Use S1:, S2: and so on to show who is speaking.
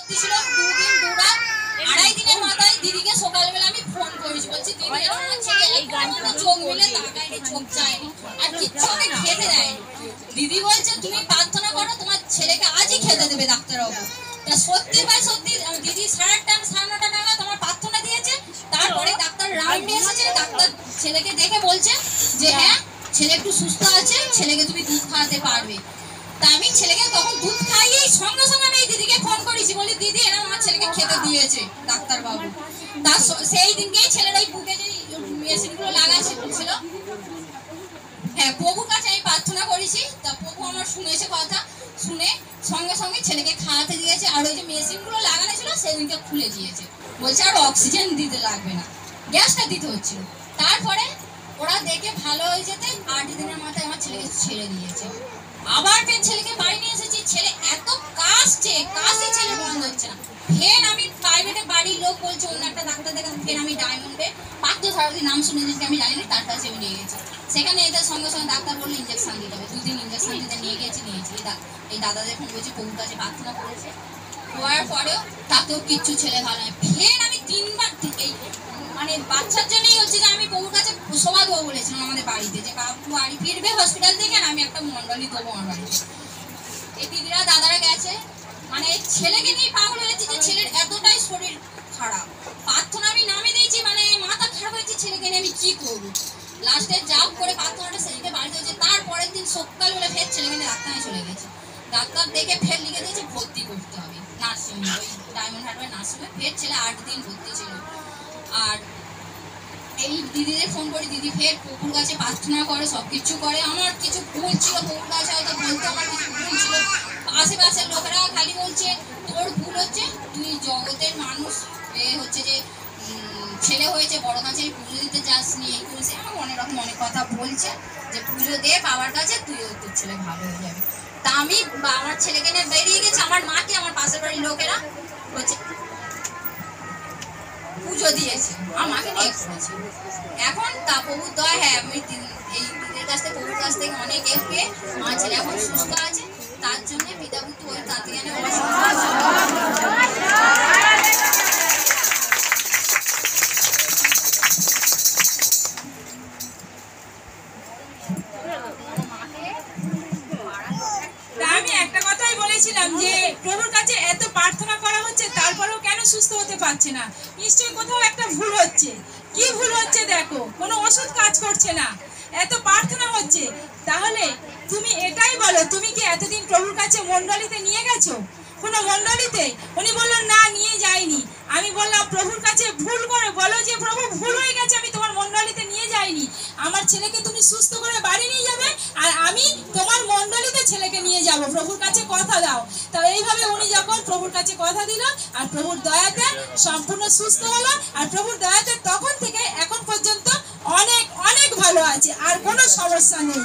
S1: ভর্তি ছিল 2 দিন 2 রাত। 2.5 দিনের মাথায় দিদিকে সকালবেলা আমি ফোন করেছি, বলছি দিদি এরকম হচ্ছে এই গানটা চোখ মিলে তাকায়নি, চোখ চায়নি আর কিচ্ছু ওকে খেতে দেয়নি। দিদি বলছে তুমি প্রার্থনা করো, তোমার ছেলেকে আজই খেতে দেবে ডাক্তারবাবু। তা সত্যি ভাই সত্যি দিদি 9:30 নাগাদ আমার প্রার্থনা দিয়েছে। তারপরে ডাক্তার রাউন্ডে এসেছে, ডাক্তার ছেলেকে দেখে বলছে যে হ্যাঁ ছেলে একটু সুস্থ আছে, ছেলেকে তুমি দুধ খাওয়াতে পারবে। তা আমি ছেলেকে তখন দুধ খাইয়ে সঙ্গে সঙ্গে আমি দিদিকে ফোন করেছি, বলি দিদি এরা আমার ছেলেকে খেতে দিয়েছে ডাক্তারবাবু। তার সেই দিনকেই ছেলের ওই বুকে যে মেশিনগুলো লাগাচ্ছিল, হ্যাঁ প্রভুর কাছে আমি প্রার্থনা করেছি। তা প্রভু আমার শুনেছে কথা, শুনে সঙ্গে সঙ্গে ছেলেকে খাওয়াতে দিয়েছে। আর ওই যে মেশিনগুলো লাগানো ছিল সেদিনকে খুলে দিয়েছে, বলছে আর অক্সিজেন দিতে লাগবে না, গ্যাসটা দিতে হচ্ছিল। তারপরে ওরা দেখে ভালো হয়ে যেতে 8 দিনের মাথায় আমার ছেলেকে ছেড়ে দিয়েছে। আবার ফের ছেলেকে বাড়ি নিয়ে এসেছি, ছেলে এত কাশছে, ছেলে বন্ধ হচ্ছে না। ফের আমি প্রাইভেটে, বাড়ির লোক বলছে অন্য একটা ডাক্তার দেখাতে, ফের আমি ডায়মন্ডে পার্থ সারথী নাম শুনেছি, আমি জানি না, তার কাছে আমি নিয়ে গেছি। সেখানে এদের সঙ্গে সঙ্গে ডাক্তার বললো ইঞ্জেকশন দিতে হবে। 2 দিন ইঞ্জেকশন দিতে নিয়েছি। এই দাদাদের ফোন করেছি, প্রভুর কাছে প্রার্থনা করেছে, হওয়ার পরেও তাতেও কিচ্ছু ছেলে ভালো নয়। ফের আমি 3বার এই মানে বাচ্চার জন্যই হচ্ছে যে আমি প্রভুর কাছে সভা দেবো বলেছিলাম আমাদের বাড়িতে, যে বাবু বাড়ি ফিরবে হসপিটাল থেকে, আমি একটা মন্ডলী দেবো আমার বাড়িতে। এই দিদিরা দাদারা গেছে, মানে ছেলেকে নিয়ে পাগল হয়েছে, যে ছেলের এতটাই শরীর খারাপ। প্রার্থনা আমি নামে দিয়েছি, মানে মাথা খারাপ হয়েছে, ছেলেকে নিয়ে আমি কি করবো। লাস্টে জাপ করে প্রার্থনাটা সেদিকে বাড়িতে হয়েছে। তারপরের দিন সকালবেলা ফের ছেলেকে নিয়ে ডাক্তারে চলে গেছে। ডাক্তার দেখে ফের লিখে দিয়েছে ভর্তি করতে হবে নার্সিংহোমে, ওই ডায়মন্ড হারবার নার্সিংহোমে। ফের ছেলে 8 দিন ভর্তি ছিল। আর এই দিদিদের ফোন করে, দিদি ফের প্রভুর কাছে প্রার্থনা করে, সবকিছু করে। আমার কিছু ভুল ছিল, প্রভুর কাছে হয়তো বলতে আমার কিছু ভুল ছিল। আশেপাশের লোকেরা খালি বলছে তোর ভুল হচ্ছে, তুই জগতের মানুষ, হচ্ছে যে ছেলে হয়েছে বড় কাছে পুজো দিতে যাসনি, এই করেছে, আমার অনেক রকম অনেক কথা বলছে, যে পুজো দে বাবার কাছে, তুই তোর ছেলে ভালো হয়ে যাবে। তা আমি আমার ছেলেকে নিয়ে বেরিয়ে গেছি। আমার মাকে আমার পাশের বাড়ির লোকেরা বলছে পুজো দিয়েছে, আমাকে নিয়ে করেছে। এখন তা প্রভুর দয়া, হ্যাঁ আমি এই দিদির কাছ থেকে, প্রভুর কাছ থেকে অনেক পেয়ে আমার ছেলে এখন সুস্থ আছে। তার জন্য পিতাপুত্র ওই তাঁতিগানে
S2: আমি একটা কথাই বলেছিলাম যে প্রভুর কাছে এত প্রার্থনা করা হচ্ছে, তারপরেও কেন সুস্থ হতে পারছে না? নিশ্চয়ই কোথাও একটা ভুল হচ্ছে। কি ভুল হচ্ছে দেখো, কোনো ওষুধ কাজ করছে না, এত প্রার্থনা হচ্ছে। তাহলে তুমি এটাই বলো, তুমি কি এতদিন প্রভুর কাছে মণ্ডলীতে নিয়ে গেছো? কোনো মণ্ডলীতে? উনি বললেন না, নিয়ে যাইনি। আমি বললাম প্রভুর কাছে ভুল করে বলো যে প্রভু ভুল হয়ে গেছে, আমি তোমার মণ্ডলীতে নিয়ে যাইনি, আমার ছেলেকে তুমি সুস্থ করে বাড়ি নিয়ে যাবে, আর আমি তোমার মণ্ডলীতে ছেলেকে নিয়ে যাব। প্রভুর কাছে কথা দাও। তো এইভাবে উনি যখন প্রভুর কাছে কথা দিল, আর প্রভুর দয়াতে সম্পূর্ণ সুস্থ হলো। আর প্রভুর দয়াতে তখন থেকে এখন পর্যন্ত অনেক অনেক ভালো আছে, আর কোনো সমস্যা নেই।